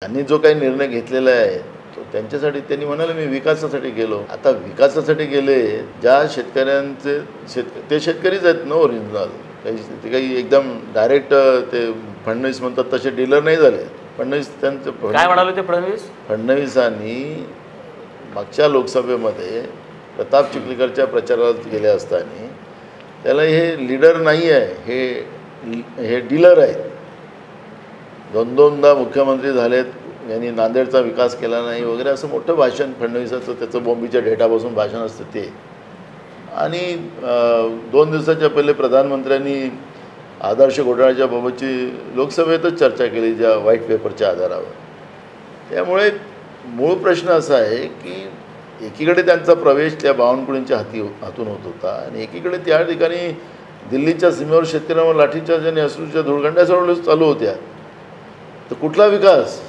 त्यांनी जो काही निर्णय घेतलेला आहे तो त्यांच्यासाठी त्यांनी म्हणाले मी विकासासाठी गेलो. आता विकासासाठी गेले ज्या शेतकऱ्यांचे ते शेतकरीच आहेत ना ओरिजिनल. ते काही एकदम डायरेक्ट ते फडणवीस म्हणतात तसे डीलर नाही झाले. फडणवीस त्यांचं काय म्हणाले ते फडणवीसांनी मागच्या लोकसभेमध्ये प्रताप चिखलीकरच्या प्रचारात गेले असताना त्याला हे लीडर नाही आहे, हे डीलर आहेत. दोनदा मुख्यमंत्री झालेत, यांनी नांदेडचा विकास केला नाही वगैरे असं मोठं भाषण फडणवीसाचं त्याचं बॉम्बीच्या ढेटापासून भाषण असतं ते. आणि 2 दिवसाच्या पहिले प्रधानमंत्र्यांनी आदर्श घोटाळ्याच्या बाबतची लोकसभेतच चर्चा केली ज्या व्हाईट पेपरच्या आधारावर. त्यामुळे मूळ प्रश्न असा आहे की एकीकडे त्यांचा प्रवेश त्या बावनकुळींच्या हातून होत होता आणि एकीकडे त्या ठिकाणी दिल्लीच्या सीमेवर शेतकऱ्यांवर लाठीचार्ज आणि अश्रूच्या धुळगंड्या चालू होत्या. तर कुठला विकास?